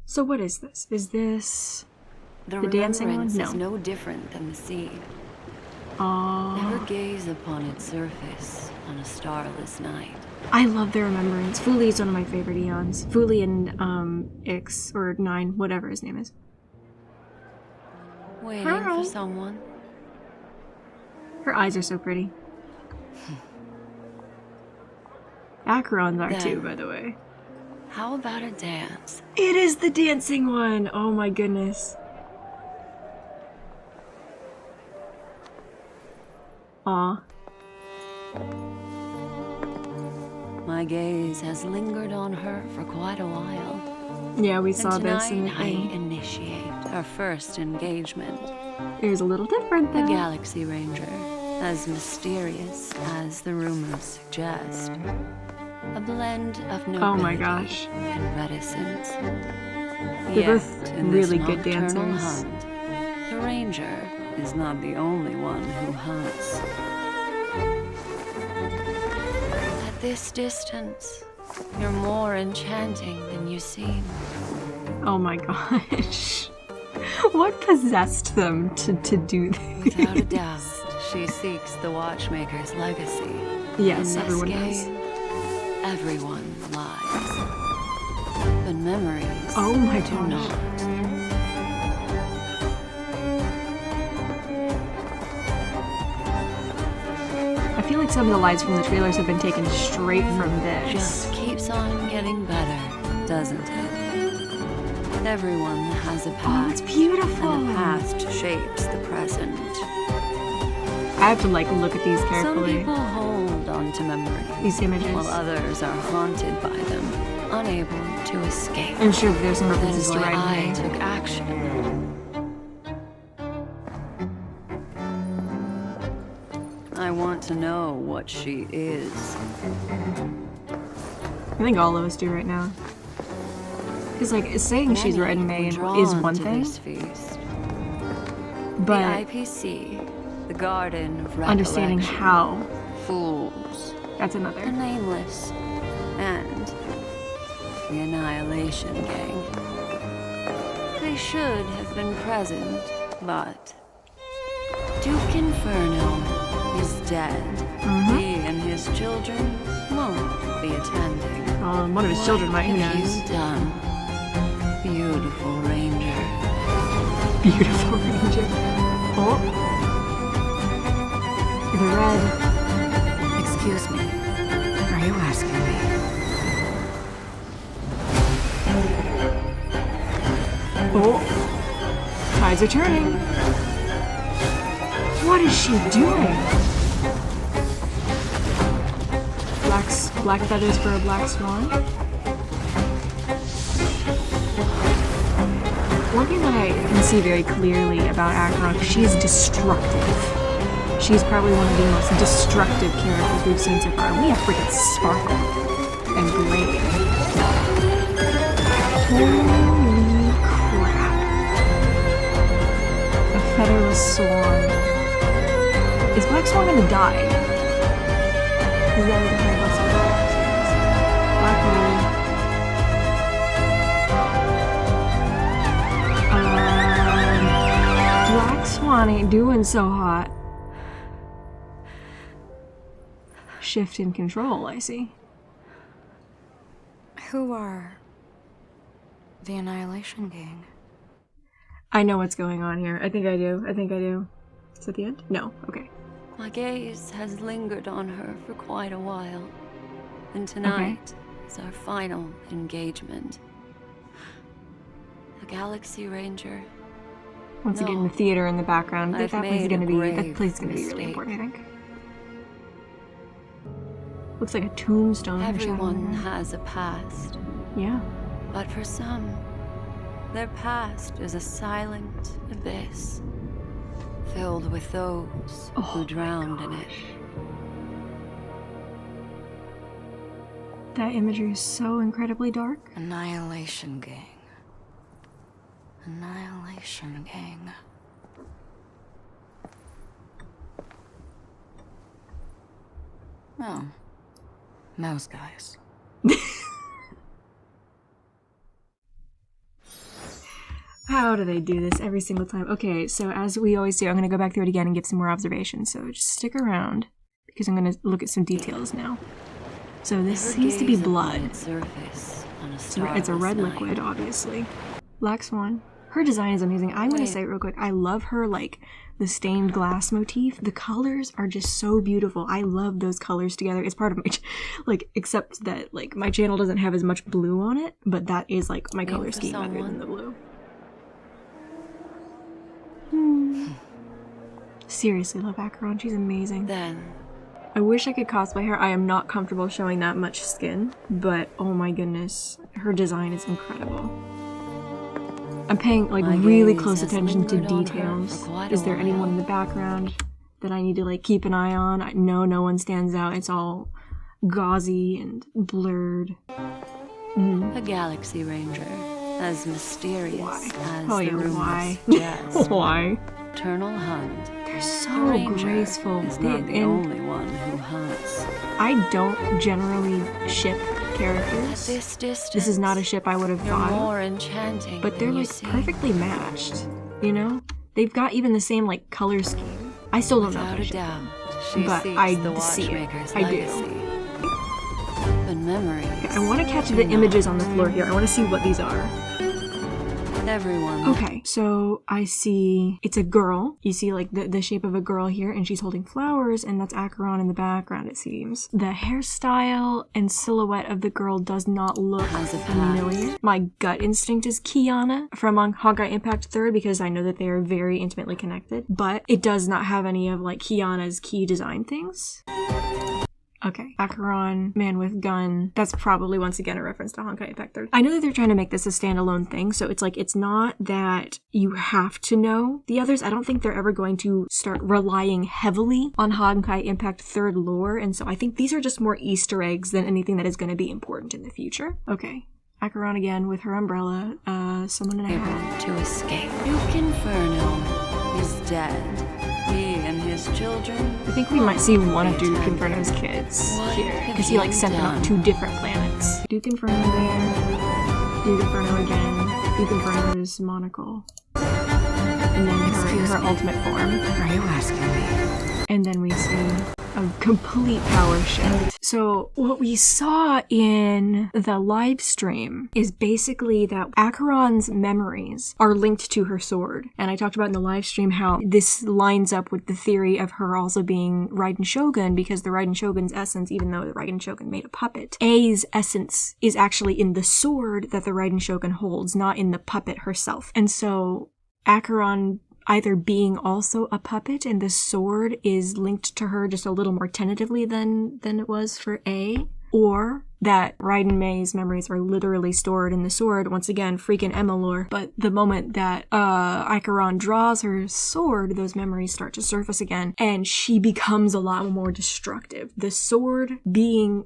So what is this? Is this The dancing one? remembrance No. is no different than the sea. Aww. Never gaze upon its surface on a starless night. I love the remembrance. Fuli is one of my favorite eons. Fuli and Ix or 9, whatever his name is. Waiting Hi. for someone. Her eyes are so pretty. Acheron's are too, by the way. How about a dance? It is the dancing one! Oh my goodness. Aw. My gaze has lingered on her for quite a while. Yeah, we saw And this in the tonight I thing. initiate our first engagement. It was a little different The though. Galaxy Ranger, as mysterious as the rumors suggest. A blend of nobility Oh my gosh. and reticence. They're Yet, both in this really good nocturnal dancers. hunt, the Ranger is not the only one who hunts. At this distance, you're more enchanting than you seem. Oh my gosh. What possessed them to do this? Without a doubt, she seeks the Watchmaker's legacy. Yes, In this everyone game, does. everyone lies. But memories Oh my do gosh. not. I feel like some of the lights from the trailers have been taken straight from this. Just keeps on getting better, doesn't it? Everyone has a Oh, past. it's beautiful. And the past shapes the present. I have to like look at these Some carefully. people hold on to memories, These images. while others are haunted by them, unable to escape. I'm sure that there's some That references is to why I writing. took action. I want to know what she is. I think all of us do right now. Because like saying she's Many Red were May is drawn one to thing, this feast. but The IPC, the Garden of understanding Recollection, how, Fools, that's the another. Nameless, and the Annihilation Gang. They should have been present, but Duke Inferno is dead. Mm-hmm. He and his children won't be attending. One of his children might, who What have knows? you done, beautiful Ranger? Beautiful Ranger. Oh. The red. Excuse me. Are you asking me? Oh. Tides are turning. What is she doing? Black feathers for a black swan. One thing that I can see very clearly about Acheron, she is destructive. She's probably one of the most destructive characters we've seen so far. We have freaking Sparkle and Blade. Holy crap. A featherless swan. Is Black Swan gonna die? Is that what the hell else is? Black Hole. Black Swan ain't doing so hot. Shift in control, I see. Who are the Annihilation Gang? I know what's going on here. I think I do. Is that the end? No. Okay. My gaze has lingered on her for quite a while, and tonight is our final engagement. The Galaxy Ranger. Once again, the No. theater in the background. I've That place is made gonna a be grave really mistake. important, I think. Looks like a tombstone. Everyone has a past, Yeah. but for some, their past is a silent abyss, filled with those who drowned in it. That imagery is so incredibly dark. Annihilation Gang. Annihilation Gang. Oh. Those guys. How do they do this every single time? Okay, so as we always do, I'm going to go back through it again and give some more observations. So just stick around, because I'm going to look at some details now. So this seems to be blood. So it's a red liquid, obviously. Black Swan. Her design is amazing. I'm going to say it real quick. I love her, like, the stained glass motif. The colors are just so beautiful. I love those colors together. It's part of my, like, except that, like, my channel doesn't have as much blue on it, but that is, like, my color scheme other than the blue. Seriously, love Acheron. She's amazing. Then I wish I could cosplay her. I am not comfortable showing that much skin, but oh my goodness, her design is incredible. I'm paying like really close attention to details. Is there anyone in the background that I need to like keep an eye on? No one stands out. It's all gauzy and blurred. a galaxy ranger, as mysterious as Oh the yeah, rumors why? suggest. Why? Eternal hunt. They're The so ranger graceful. is not the And only one who hunts. I don't generally ship characters. This distance, This is not a ship I would have you're thought of. more enchanting But they're than you like seem. perfectly matched, you know? They've got even the same like color scheme. I still don't know if Without I a should. doubt, she But seeks I the see it. watchmaker's I do. legacy. But memories. Okay, I want to catch do the not. images on the floor here. I want to see what these are. Everyone. Okay, so I see it's a girl. You see like the shape of a girl here, and she's holding flowers, and that's Acheron in the background, it seems. The hairstyle and silhouette of the girl does not look Has a familiar. My gut instinct is Kiana from Honkai Impact 3 because I know that they are very intimately connected, but it does not have any of like Kiana's key design things. Okay, Acheron, man with gun. That's probably once again a reference to Honkai Impact 3. I know that they're trying to make this a standalone thing, so it's like it's not that you have to know the others. I don't think they're ever going to start relying heavily on Honkai Impact 3 lore, and so I think these are just more Easter eggs than anything that is going to be important in the future. Okay, Acheron again with her umbrella, someone in a hat. To escape. Duke Inferno is dead. He and his children. I think we might see one of Duke Inferno's kids What here, have because he like you sent them on done? 2 different planets. Duke Inferno there, Duke Inferno again, Duke Inferno's monocle, and then her ultimate form. Are you asking me? And then we see a complete power shift. So what we saw in the live stream is basically that Acheron's memories are linked to her sword. And I talked about in the live stream how this lines up with the theory of her also being Raiden Shogun, because the Raiden Shogun's essence, even though the Raiden Shogun made a puppet, A's essence is actually in the sword that the Raiden Shogun holds, not in the puppet herself. And so Acheron either being also a puppet and the sword is linked to her just a little more tentatively than it was for A, or that IAmEmaMae's memories are literally stored in the sword. Once again, freaking Emma lore. But the moment that Acheron draws her sword, those memories start to surface again, and she becomes a lot more destructive. The sword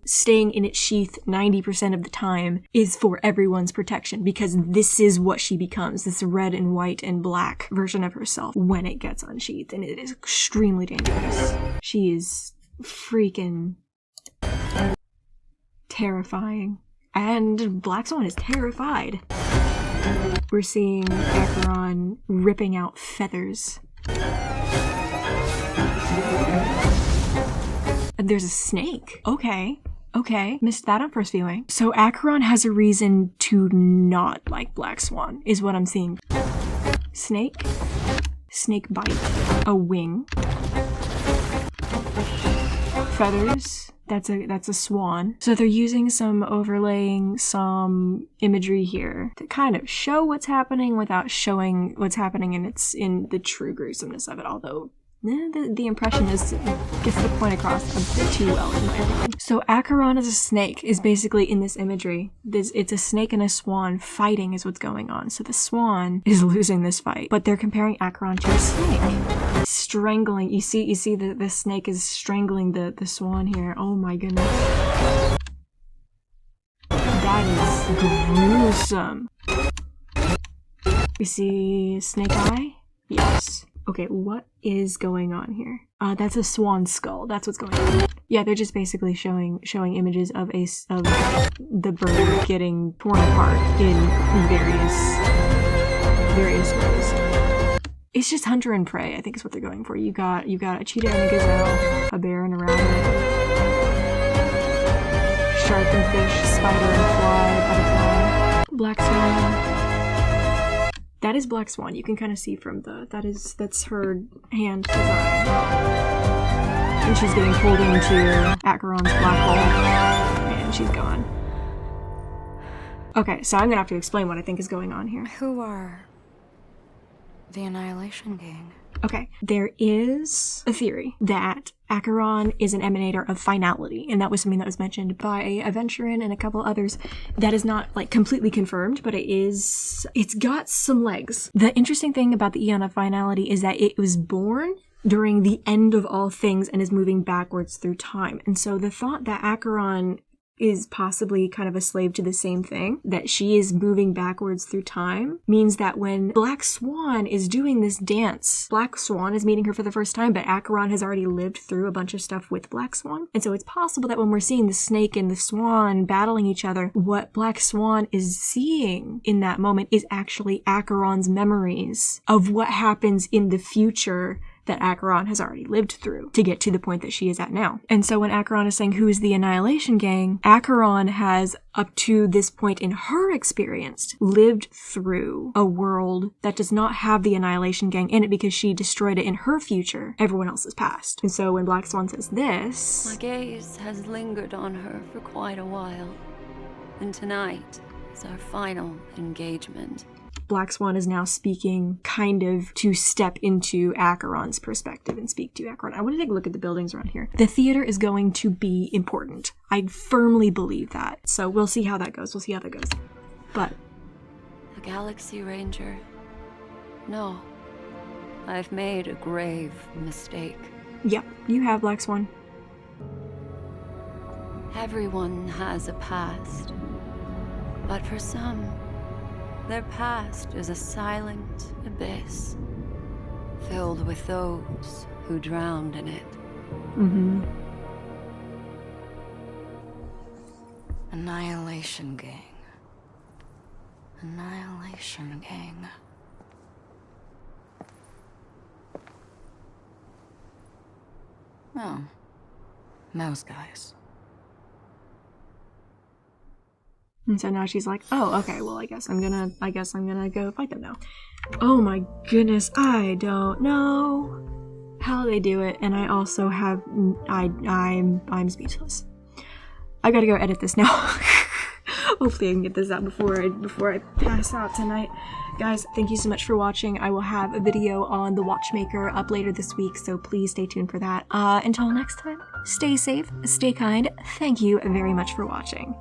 staying in its sheath 90% of the time is for everyone's protection, because this is what she becomes, this red and white and black version of herself when it gets unsheathed, and it is extremely dangerous. She is freaking terrifying. And Black Swan is terrified. We're seeing Acheron ripping out feathers. And there's a snake. Okay. Missed that on first viewing. So Acheron has a reason to not like Black Swan, is what I'm seeing. Snake. Snake bite. A wing. Feathers. That's a swan. So they're using overlaying some imagery here to kind of show what's happening without showing what's happening in the true gruesomeness of it, although the impression gets the point across a bit too well in my opinion. So Acheron as a snake is basically in this imagery. It's a snake and a swan fighting is what's going on. So the swan is losing this fight, but they're comparing Acheron to a snake. Strangling. You see the snake is strangling the swan here. Oh my goodness. That is gruesome. We see snake eye? Yes. Okay, what is going on here? That's a swan skull. That's what's going on. Yeah, they're just basically showing images of the bird getting torn apart in various ways. It's just hunter and prey, I think is what they're going for. You got a cheetah and a gazelle, a bear and a rabbit, shark and fish, spider and fly, butterfly, black swan. That is Black Swan. You can kind of see from that's her hand design. And she's getting pulled into Acheron's black hole, and she's gone. Okay, so I'm gonna have to explain what I think is going on here. Who are the Annihilation Gang? Okay, there is a theory that Acheron is an emanator of finality, and that was something that was mentioned by Acheron and a couple others. That is not like completely confirmed, but it's got some legs. The interesting thing about the Eon of Finality is that it was born during the end of all things and is moving backwards through time. And so the thought that Acheron is possibly kind of a slave to the same thing, that she is moving backwards through time, means that when Black Swan is doing this dance, Black Swan is meeting her for the first time, but Acheron has already lived through a bunch of stuff with Black Swan. And so it's possible that when we're seeing the snake and the swan battling each other, what Black Swan is seeing in that moment is actually Acheron's memories of what happens in the future that Acheron has already lived through to get to the point that she is at now. And so when Acheron is saying who is the Annihilation Gang, Acheron has, up to this point in her experience, lived through a world that does not have the Annihilation Gang in it because she destroyed it in her future, everyone else's past. And so when Black Swan says this, My gaze has lingered on her for quite a while, and tonight is our final engagement. Black Swan is now speaking kind of to step into Acheron's perspective and speak to Acheron. I want to take a look at the buildings around here. The theater is going to be important. I firmly believe that. So we'll see how that goes. But The Galaxy Ranger. No. I've made a grave mistake. yep, you have Black Swan. Everyone has a past. But for some, their past is a silent abyss, filled with those who drowned in it. Mm-hmm. Annihilation Gang. Annihilation Gang. Oh, those guys. And so now she's like, oh, okay, well, I guess I'm gonna go fight them now. Oh my goodness, I don't know how they do it, and I also have, I'm speechless. I gotta go edit this now. Hopefully I can get this out before I pass out tonight. Guys, thank you so much for watching. I will have a video on the Watchmaker up later this week, so please stay tuned for that. Until next time, stay safe, stay kind. Thank you very much for watching.